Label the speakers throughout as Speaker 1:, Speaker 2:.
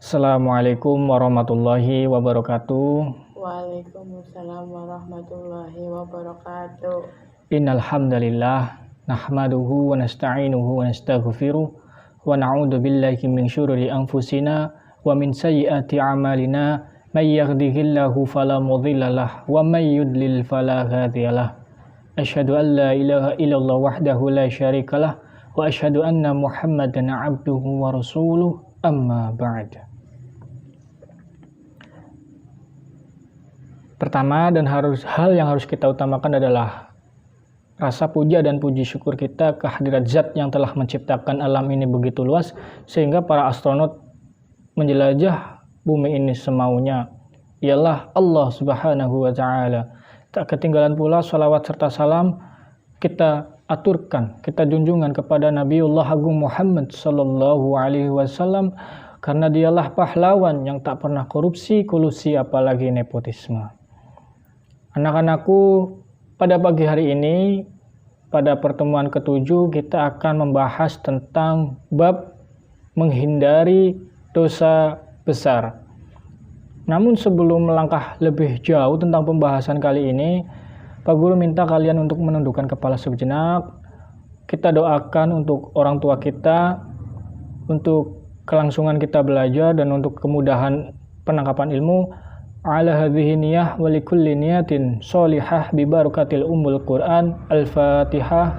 Speaker 1: Assalamualaikum warahmatullahi wabarakatuh.
Speaker 2: Waalaikumsalam warahmatullahi wabarakatuh.
Speaker 1: Innal hamdalillah nahmaduhu wa nasta'inuhu wa nastaghfiruh wa na'udzu billahi min syururi anfusina wa min sayyiati a'malina may yahdihillahu fala mudhillalah wa may yudlil fala hadiyalah. Asyhadu an la ilaha illallah wahdahu la syarikalah wa asyhadu anna Muhammadan 'abduhu wa rasuluh. Amma ba'd. Pertama dan hal yang harus kita utamakan adalah rasa puja dan puji syukur kita kehadirat Zat yang telah menciptakan alam ini begitu luas sehingga para astronot menjelajah bumi ini semaunya. Ialah Allah Subhanahu wa Ta'ala. Tak ketinggalan pula salawat serta salam kita aturkan, kita junjungan kepada Nabiullah Agung Muhammad sallallahu alaihi wasallam karena dialah pahlawan yang tak pernah korupsi, kolusi apalagi nepotisme. Anak-anakku, pada pagi hari ini, pada pertemuan ke-7 kita akan membahas tentang bab menghindari dosa besar. Namun sebelum melangkah lebih jauh tentang pembahasan kali ini, Pak Guru minta kalian untuk menundukkan kepala sejenak. Kita doakan untuk orang tua kita, untuk kelangsungan kita belajar dan untuk kemudahan penangkapan ilmu. Ala hadhihi niyah wa likulli niyatin sholihah bi barakatil ummul Quran. Al-Fatihah.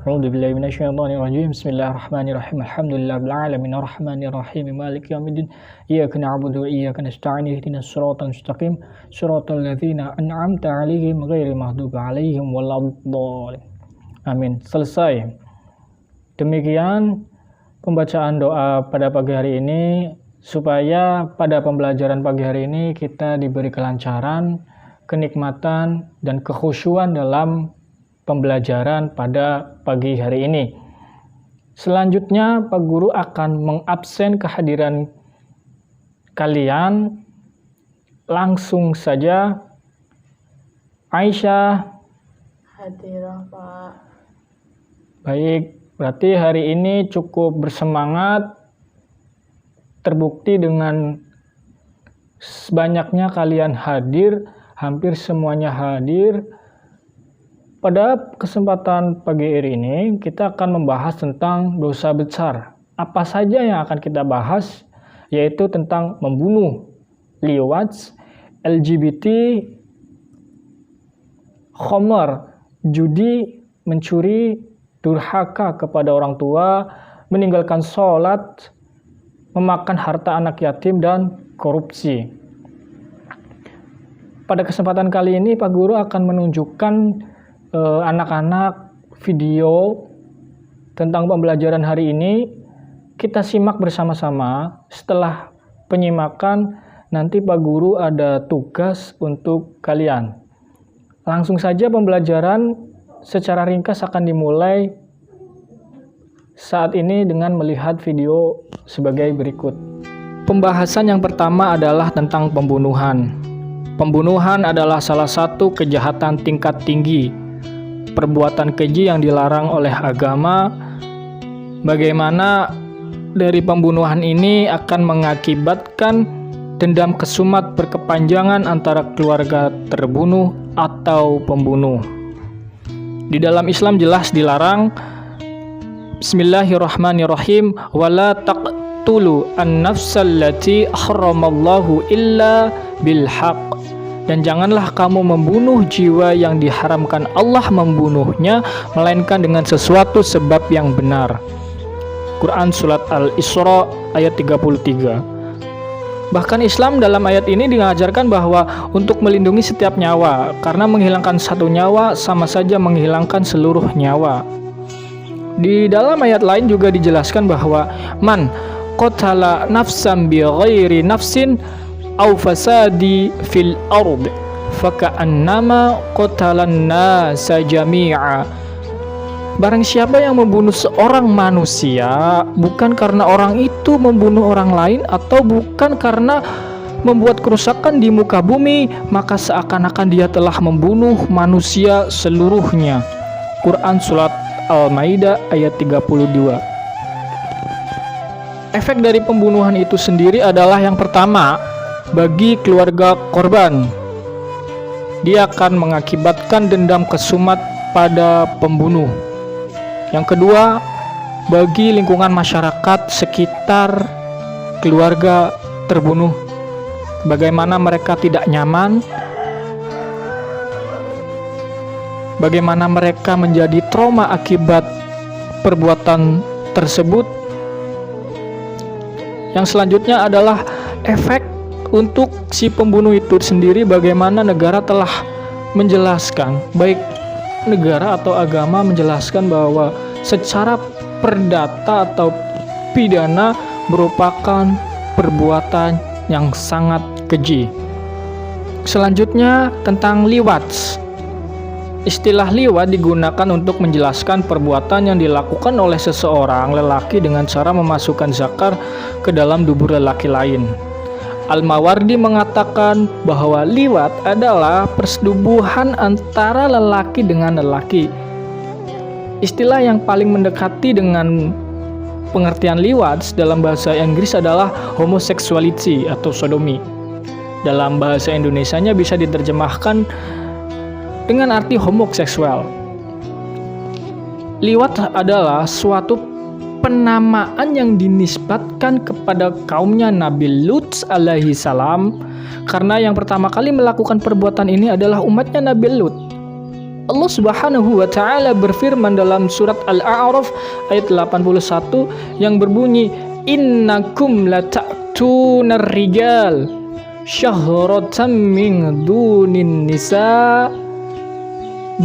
Speaker 1: A'udzu billahi minasyaitonir rajim. Bismillahirrahmanirrahim. Alhamdulillahil alamin arrahmanir rahim maliki yaumiddin. Iyyaka na'budu wa iyyaka nasta'in ihdinas siratal mustaqim siratal ladzina an'amta 'alaihim ghairil maghdubi 'alaihim waladdallin. Amin. Selesai. Demikian pembacaan doa pada pagi hari ini supaya pada pembelajaran pagi hari ini kita diberi kelancaran, kenikmatan, dan kekhusyuan dalam pembelajaran pada pagi hari ini. Selanjutnya, Pak Guru akan mengabsen kehadiran kalian. Langsung saja, Aisyah.
Speaker 2: Hadirah, Pak.
Speaker 1: Baik, berarti hari ini cukup bersemangat. Terbukti dengan banyaknya kalian hadir, hampir semuanya hadir. Pada kesempatan pagi hari ini, kita akan membahas tentang dosa besar. Apa saja yang akan kita bahas, yaitu tentang membunuh, liwat, LGBT, khamar, judi, mencuri, durhaka kepada orang tua, meninggalkan sholat, memakan harta anak yatim, dan korupsi. Pada kesempatan kali ini, Pak Guru akan menunjukkan anak-anak video tentang pembelajaran hari ini. Kita simak bersama-sama. Setelah penyimakan, nanti Pak Guru ada tugas untuk kalian. Langsung saja pembelajaran secara ringkas akan dimulai saat ini dengan melihat video sebagai berikut. Pembahasan yang pertama adalah tentang pembunuhan. Pembunuhan adalah salah satu kejahatan tingkat tinggi, perbuatan keji yang dilarang oleh agama. Bagaimana dari pembunuhan ini akan mengakibatkan dendam kesumat berkepanjangan antara keluarga terbunuh atau pembunuh. Di dalam Islam jelas dilarang. Bismillahirrahmanirrahim. Wala taqtulu an-nafsallati haramallahu illa bilhaq. Dan janganlah kamu membunuh jiwa yang diharamkan Allah membunuhnya, melainkan dengan sesuatu sebab yang benar. Quran Surat Al-Isra ayat 33. Bahkan Islam dalam ayat ini mengajarkan bahwa untuk melindungi setiap nyawa, karena menghilangkan satu nyawa sama saja menghilangkan seluruh nyawa. Di dalam ayat lain juga dijelaskan bahwa man qatala nafsan bi ghairi nafsin aw fasadi fil ard faka'annama qatalan nasa jami'a. Barang siapa yang membunuh seorang manusia bukan karena orang itu membunuh orang lain atau bukan karena membuat kerusakan di muka bumi, maka seakan-akan dia telah membunuh manusia seluruhnya. Quran Surat Al-Maidah ayat 32. Efek dari pembunuhan itu sendiri adalah yang pertama, bagi keluarga korban, dia akan mengakibatkan dendam kesumat pada pembunuh. Yang kedua, bagi lingkungan masyarakat sekitar keluarga terbunuh, bagaimana mereka tidak nyaman, bagaimana mereka menjadi trauma akibat perbuatan tersebut. Yang selanjutnya adalah efek untuk si pembunuh itu sendiri, bagaimana negara telah menjelaskan, baik negara atau agama menjelaskan bahwa secara perdata atau pidana merupakan perbuatan yang sangat keji. Selanjutnya tentang liwat. Istilah liwat digunakan untuk menjelaskan perbuatan yang dilakukan oleh seseorang lelaki dengan cara memasukkan zakar ke dalam dubur lelaki lain. Al-Mawardi mengatakan bahwa liwat adalah persetubuhan antara lelaki dengan lelaki. Istilah yang paling mendekati dengan pengertian liwat dalam bahasa Inggris adalah homosexuality atau sodomi. Dalam bahasa Indonesianya bisa diterjemahkan dengan arti homoseksual. Liwat adalah suatu penamaan yang dinisbatkan kepada kaumnya Nabi Lut alaihi salam, karena yang pertama kali melakukan perbuatan ini adalah umatnya Nabi Lut. Allah Subhanahu wa taala berfirman dalam surat Al-A'raf ayat 81 yang berbunyi, innakum lata'tunar rijal syahratan min dunin nisa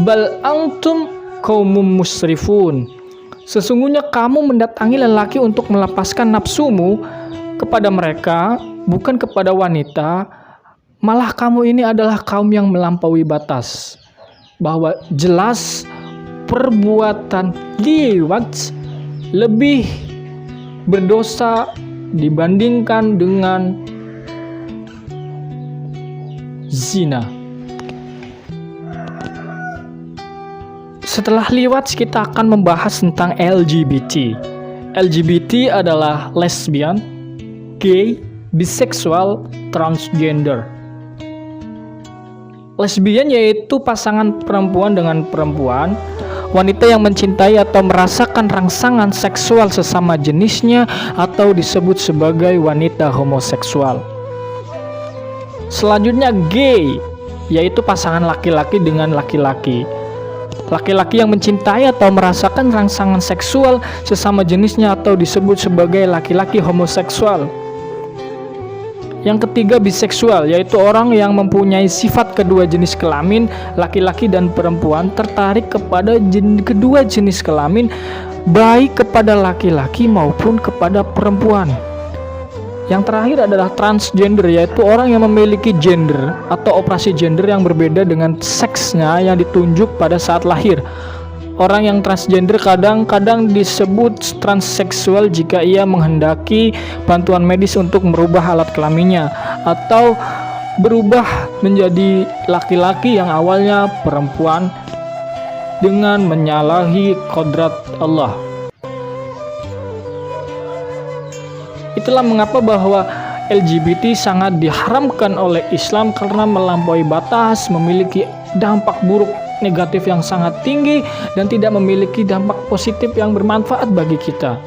Speaker 1: bal antum qaumum musrifun. Sesungguhnya kamu mendatangi lelaki untuk melepaskan nafsumu kepada mereka, bukan kepada wanita, malah kamu ini adalah kaum yang melampaui batas. Bahwa jelas perbuatan liwat lebih berdosa dibandingkan dengan zina. Setelah liwat, kita akan membahas tentang LGBT. LGBT adalah lesbian, gay, biseksual, transgender. Lesbian yaitu pasangan perempuan dengan perempuan, wanita yang mencintai atau merasakan rangsangan seksual sesama jenisnya, atau disebut sebagai wanita homoseksual. Selanjutnya gay, yaitu pasangan laki-laki dengan laki-laki. Laki-laki yang mencintai atau merasakan rangsangan seksual sesama jenisnya atau disebut sebagai laki-laki homoseksual. Yang ketiga biseksual, yaitu orang yang mempunyai sifat kedua jenis kelamin, laki-laki dan perempuan, tertarik kepada kedua jenis kelamin, baik kepada laki-laki maupun kepada perempuan. Yang terakhir adalah transgender, yaitu orang yang memiliki gender atau operasi gender yang berbeda dengan seksnya yang ditunjuk pada saat lahir. Orang yang transgender kadang-kadang disebut transseksual jika ia menghendaki bantuan medis untuk merubah alat kelaminnya atau berubah menjadi laki-laki yang awalnya perempuan dengan menyalahi kodrat Allah. Itulah mengapa bahwa LGBT sangat diharamkan oleh Islam karena melampaui batas, memiliki dampak buruk negatif yang sangat tinggi dan tidak memiliki dampak positif yang bermanfaat bagi kita.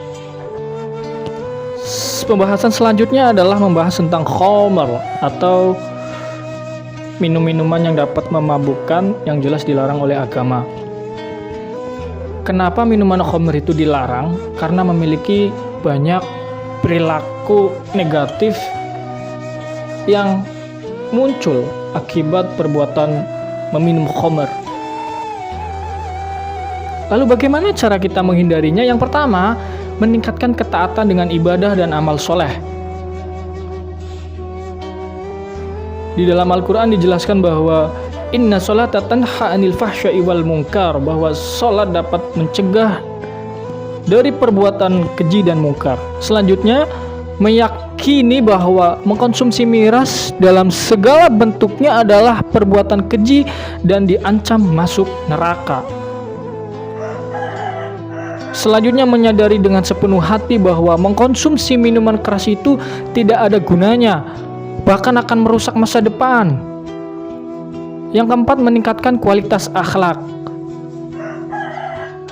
Speaker 1: Pembahasan selanjutnya adalah membahas tentang khamr atau minum-minuman yang dapat memabukkan yang jelas dilarang oleh agama. Kenapa minuman khamr itu dilarang? Karena memiliki banyak perilaku negatif yang muncul akibat perbuatan meminum khamr. Lalu bagaimana cara kita menghindarinya? Yang pertama, meningkatkan ketaatan dengan ibadah dan amal soleh. Di dalam Al-Quran dijelaskan bahwa inna sholata tanha anil fahsya'i wal munkar, bahwa sholat dapat mencegah dari perbuatan keji dan mungkar. Selanjutnya, meyakini bahwa mengkonsumsi miras dalam segala bentuknya adalah perbuatan keji dan diancam masuk neraka. Selanjutnya menyadari dengan sepenuh hati bahwa mengkonsumsi minuman keras itu tidak ada gunanya, bahkan akan merusak masa depan. Yang keempat, meningkatkan kualitas akhlak.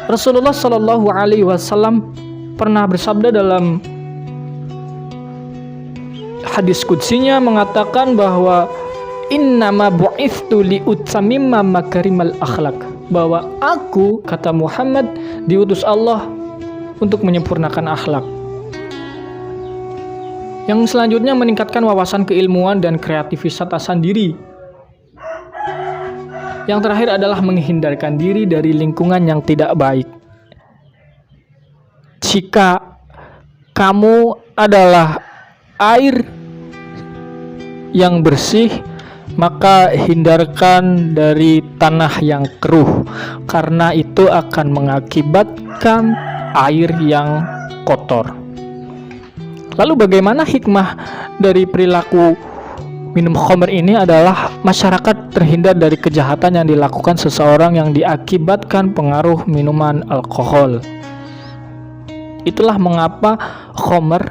Speaker 1: Rasulullah Shallallahu Alaihi Wasallam pernah bersabda dalam hadis qudsinya mengatakan bahwa innama bu'ithtu li'utammima makarimal akhlak, bahwa aku, kata Muhammad, diutus Allah untuk menyempurnakan akhlak. Yang selanjutnya meningkatkan wawasan keilmuan dan kreativitasan diri. Yang terakhir adalah menghindarkan diri dari lingkungan yang tidak baik. Jika kamu adalah air yang bersih, maka hindarkan dari tanah yang keruh, karena itu akan mengakibatkan air yang kotor. Lalu bagaimana hikmah dari perilaku minum khamr ini? Adalah masyarakat terhindar dari kejahatan yang dilakukan seseorang yang diakibatkan pengaruh minuman alkohol. Itulah mengapa khamr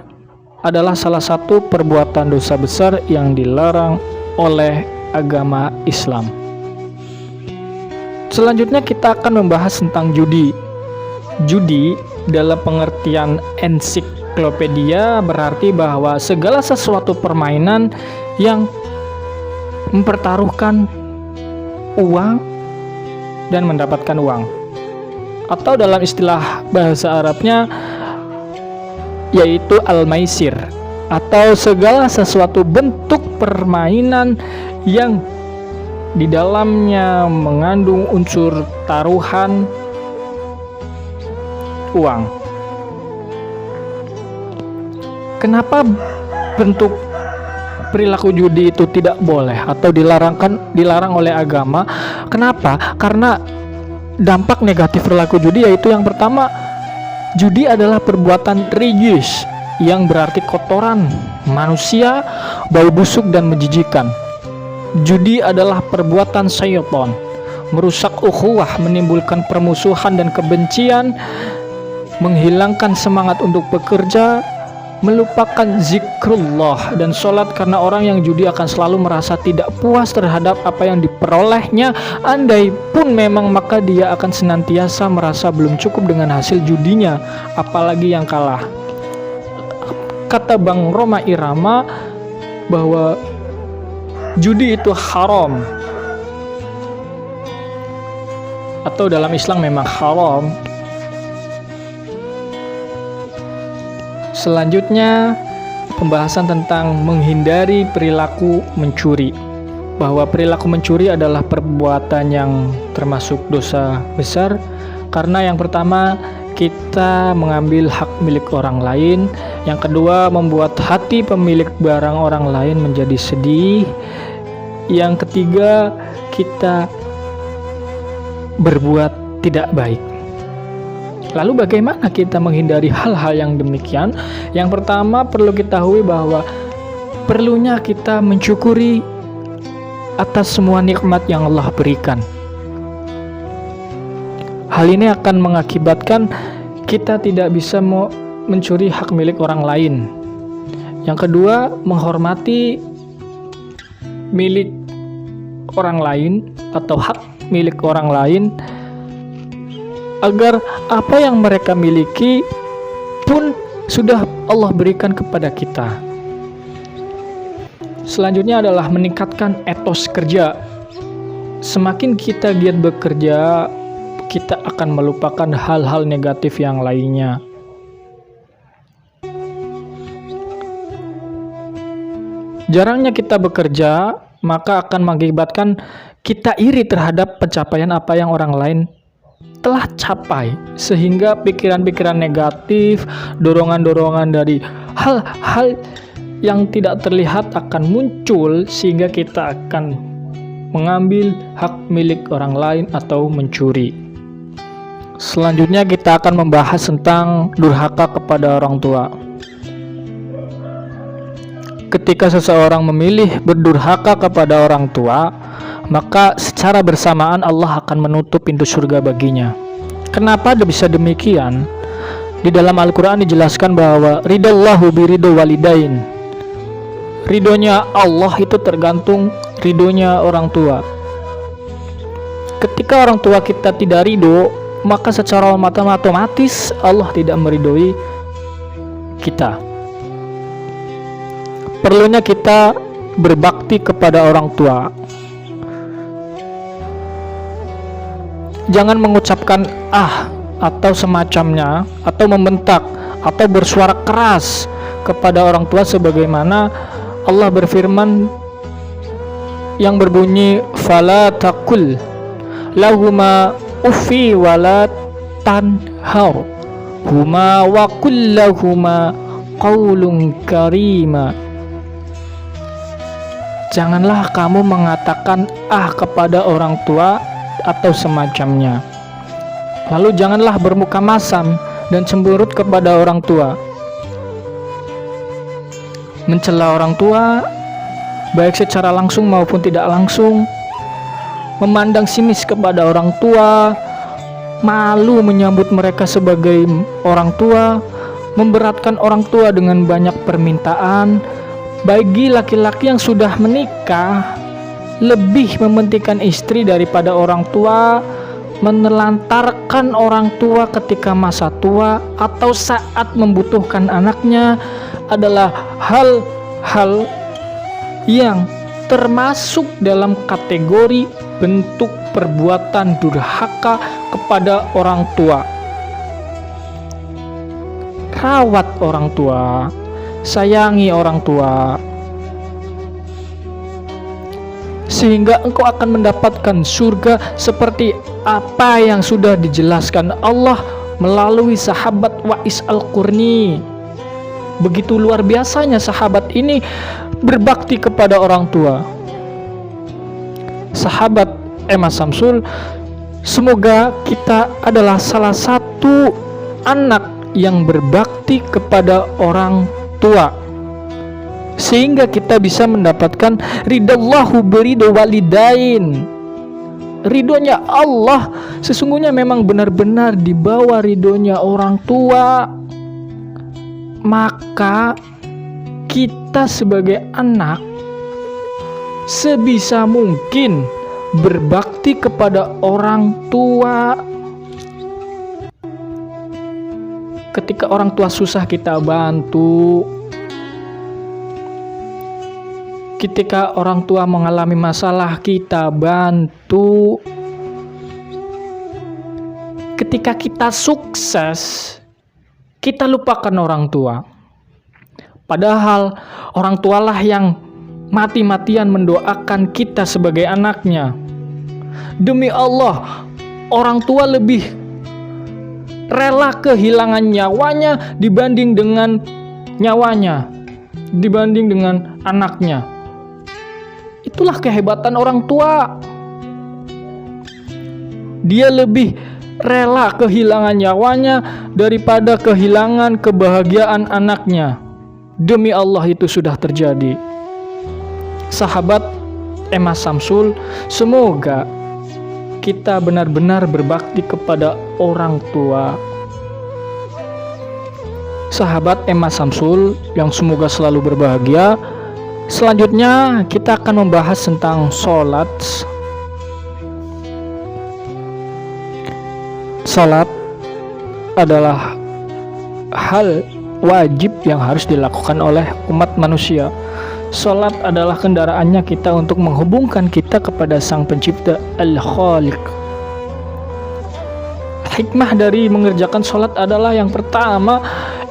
Speaker 1: adalah salah satu perbuatan dosa besar yang dilarang oleh agama Islam. Selanjutnya kita akan membahas tentang judi. Judi dalam pengertian ensiklopedia berarti bahwa segala sesuatu permainan yang mempertaruhkan uang dan mendapatkan uang, atau dalam istilah bahasa Arabnya yaitu al-maisir, atau segala sesuatu bentuk permainan yang di dalamnya mengandung unsur taruhan uang. Kenapa bentuk perilaku judi itu tidak boleh atau dilarang oleh agama? Kenapa? Karena dampak negatif perilaku judi yaitu yang pertama, judi adalah perbuatan rijis yang berarti kotoran manusia, bau busuk dan menjijikan. Judi adalah perbuatan syaitan, merusak ukhuwah, menimbulkan permusuhan dan kebencian, menghilangkan semangat untuk bekerja, melupakan zikrullah dan sholat, karena orang yang judi akan selalu merasa tidak puas terhadap apa yang diperolehnya. Andai pun memang, maka dia akan senantiasa merasa belum cukup dengan hasil judinya, apalagi yang kalah. Kata Bang Roma Irama bahwa judi itu haram, atau dalam Islam memang haram. Selanjutnya pembahasan tentang menghindari perilaku mencuri, bahwa perilaku mencuri adalah perbuatan yang termasuk dosa besar, karena yang pertama, kita mengambil hak milik orang lain. Yang kedua, membuat hati pemilik barang orang lain menjadi sedih. Yang ketiga, kita berbuat tidak baik. Lalu bagaimana kita menghindari hal-hal yang demikian? Yang pertama, perlu kita ketahui bahwa perlunya kita mensyukuri atas semua nikmat yang Allah berikan. Hal ini akan mengakibatkan kita tidak bisa mencuri hak milik orang lain. Yang kedua, menghormati milik orang lain atau hak milik orang lain, agar apa yang mereka miliki pun sudah Allah berikan kepada kita. Selanjutnya adalah meningkatkan etos kerja. Semakin kita giat bekerja, kita akan melupakan hal-hal negatif yang lainnya. Jarangnya kita bekerja, maka akan mengakibatkan kita iri terhadap pencapaian apa yang orang lain telah capai, sehingga pikiran-pikiran negatif, dorongan-dorongan dari hal-hal yang tidak terlihat akan muncul, sehingga kita akan mengambil hak milik orang lain atau mencuri. Selanjutnya kita akan membahas tentang durhaka kepada orang tua. Ketika seseorang memilih berdurhaka kepada orang tua, maka secara bersamaan Allah akan menutup pintu surga baginya. Kenapa bisa demikian? Di dalam Al-Quran dijelaskan bahwa ridallahu birido walidain. Ridhonya Allah itu tergantung ridhonya orang tua. Ketika orang tua kita tidak ridho, maka secara otomatis Allah tidak meridhoi kita. Perlunya kita berbakti kepada orang tua. Jangan mengucapkan atau semacamnya, atau membentak, atau bersuara keras kepada orang tua, sebagaimana Allah berfirman yang berbunyi fala taqul lahuma uffi wala tanhar huma wa qul lahuma qaulun karima. Janganlah kamu mengatakan kepada orang tua atau semacamnya. Lalu janganlah bermuka masam dan cemberut kepada orang tua. Mencela orang tua, baik secara langsung maupun tidak langsung. Memandang sinis kepada orang tua, malu menyambut mereka sebagai orang tua, memberatkan orang tua dengan banyak permintaan. Bagi laki-laki yang sudah menikah, lebih mementingkan istri daripada orang tua, menelantarkan orang tua ketika masa tua atau saat membutuhkan anaknya adalah hal-hal yang termasuk dalam kategori bentuk perbuatan durhaka kepada orang tua. Rawat orang tua, sayangi orang tua, sehingga engkau akan mendapatkan surga seperti apa yang sudah dijelaskan Allah melalui sahabat Wa'is Al-Qurni. Begitu luar biasanya sahabat ini berbakti kepada orang tua. Sahabat Emma Samsul, semoga kita adalah salah satu anak yang berbakti kepada orang tua, sehingga kita bisa mendapatkan ridallahu birido walidain. Ridhonya Allah sesungguhnya memang benar-benar di bawah ridhonya orang tua. Maka kita sebagai anak sebisa mungkin berbakti kepada orang tua. Ketika orang tua susah, kita bantu. Ketika orang tua mengalami masalah, kita bantu. Ketika kita sukses, kita lupakan orang tua. Padahal orang tualah yang mati-matian mendoakan kita sebagai anaknya. Demi Allah, orang tua lebih rela kehilangan nyawanya dibanding dengan nyawanya, dibanding dengan anaknya. Itulah kehebatan orang tua. Dia lebih rela kehilangan nyawanya daripada kehilangan kebahagiaan anaknya. Demi Allah, itu sudah terjadi. Sahabat Emma Samsul, semoga kita benar-benar berbakti kepada orang tua. Sahabat Emma Samsul yang semoga selalu berbahagia. Selanjutnya kita akan membahas tentang sholat. Sholat adalah hal wajib yang harus dilakukan oleh umat manusia. Sholat adalah kendaraannya kita untuk menghubungkan kita kepada Sang Pencipta Al-Khaliq. Hikmah dari mengerjakan sholat adalah yang pertama,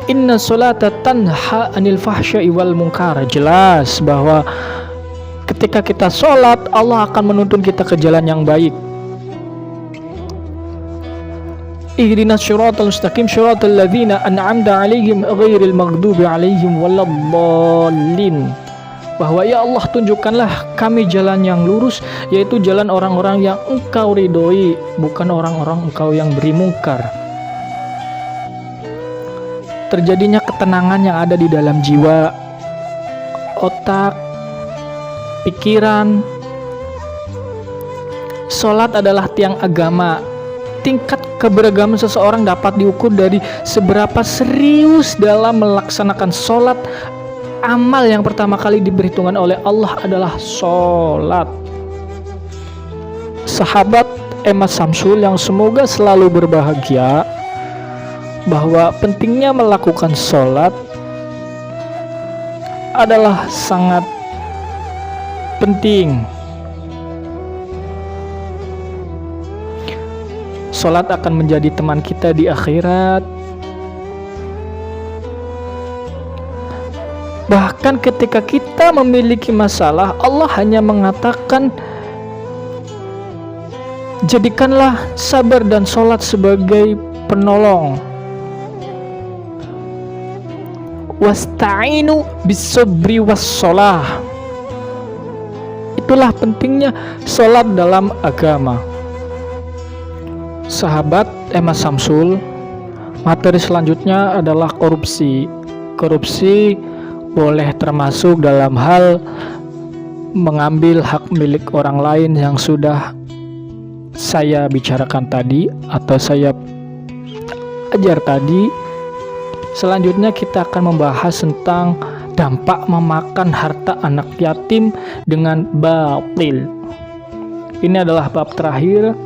Speaker 1: inna sholata tanha anil fahsya'i wal munkar. Jelas bahwa ketika kita sholat, Allah akan menuntun kita ke jalan yang baik. Ihdinas syiratal mustaqim syiratal ladzina an'amta 'alaihim ghairil maghdubi 'alaihim waladdallin. Bahwa ya Allah, tunjukkanlah kami jalan yang lurus, yaitu jalan orang-orang yang Engkau ridhoi, bukan orang-orang Engkau yang beri mungkar. Terjadinya ketenangan yang ada di dalam jiwa, otak, pikiran. Sholat adalah tiang agama. Tingkat keberagaman seseorang dapat diukur dari seberapa serius dalam melaksanakan sholat. Amal yang pertama kali diperhitungkan oleh Allah adalah sholat. Sahabat Emma Samsul yang semoga selalu berbahagia, bahwa pentingnya melakukan sholat adalah sangat penting. Sholat akan menjadi teman kita di akhirat. Bahkan ketika kita memiliki masalah, Allah hanya mengatakan, jadikanlah sabar dan sholat sebagai penolong. Wasta'inu bis-sabri was-sholah. Itulah pentingnya sholat dalam agama. Sahabat Emma Samsul, materi selanjutnya adalah korupsi. Korupsi boleh termasuk dalam hal mengambil hak milik orang lain yang sudah saya bicarakan tadi atau saya ajar tadi. Selanjutnya kita akan membahas tentang dampak memakan harta anak yatim dengan batil. Ini adalah bab terakhir.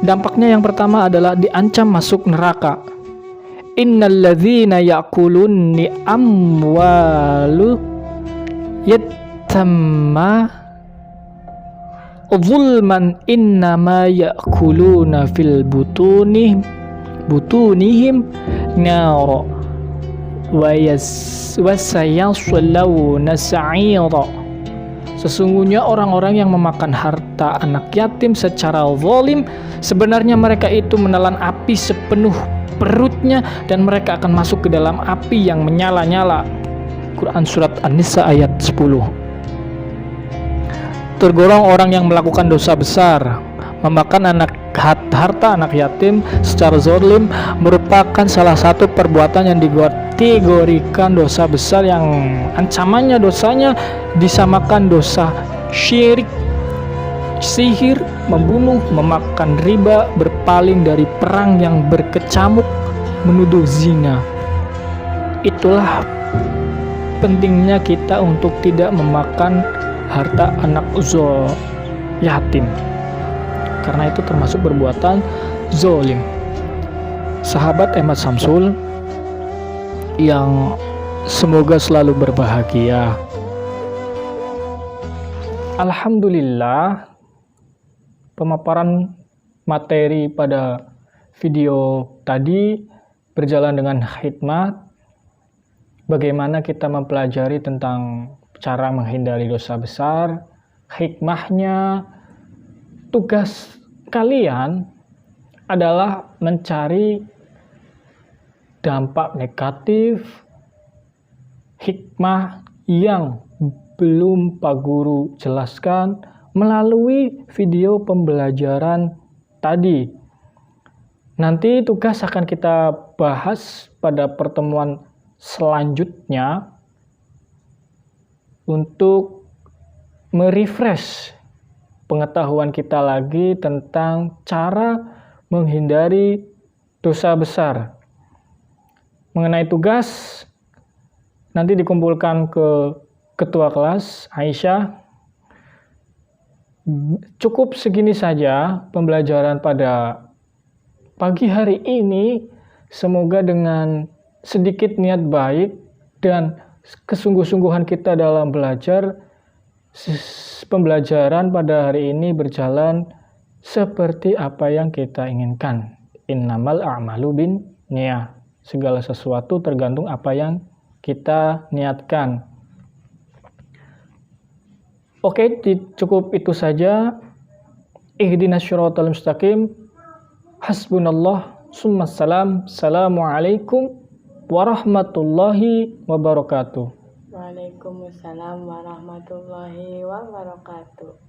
Speaker 1: Dampaknya yang pertama adalah diancam masuk neraka. Innalladzina ya'kulunni amwalu yatamma zulman innama ya'kuluna fil butunihim nara wa sayaslawna sa'ira. Sesungguhnya orang-orang yang memakan harta anak yatim secara zalim, sebenarnya mereka itu menelan api sepenuh perutnya dan mereka akan masuk ke dalam api yang menyala-nyala. Quran Surat An-Nisa ayat 10. Tergolong orang yang melakukan dosa besar. Memakan harta anak yatim secara zalim merupakan salah satu perbuatan yang dikategorikan dosa besar yang ancamannya dosanya disamakan dosa syirik, sihir, membunuh, memakan riba, berpaling dari perang yang berkecamuk, menuduh zina. Itulah pentingnya kita untuk tidak memakan harta anak yatim, karena itu termasuk perbuatan zalim. Sahabat Emma Samsul yang semoga selalu berbahagia. Alhamdulillah, pemaparan materi pada video tadi berjalan dengan hikmat. Bagaimana kita mempelajari tentang cara menghindari dosa besar, hikmahnya. Tugas kalian adalah mencari dampak negatif, hikmah yang belum Pak Guru jelaskan melalui video pembelajaran tadi. Nanti tugas akan kita bahas pada pertemuan selanjutnya untuk merefresh pengetahuan kita lagi tentang cara menghindari dosa besar. Mengenai tugas, nanti dikumpulkan ke ketua kelas, Aisyah. Cukup segini saja pembelajaran pada pagi hari ini. Semoga dengan sedikit niat baik dan kesungguh-sungguhan kita dalam belajar, pembelajaran pada hari ini berjalan seperti apa yang kita inginkan. Innamal a'malu binniyah. Segala sesuatu tergantung apa yang kita niatkan. Oke, cukup itu saja. Ihdinas syiratal mustaqim. Hasbunallah summa salam. Assalamualaikum warahmatullahi wabarakatuh.
Speaker 2: Waalaikumsalam warahmatullahi wabarakatuh.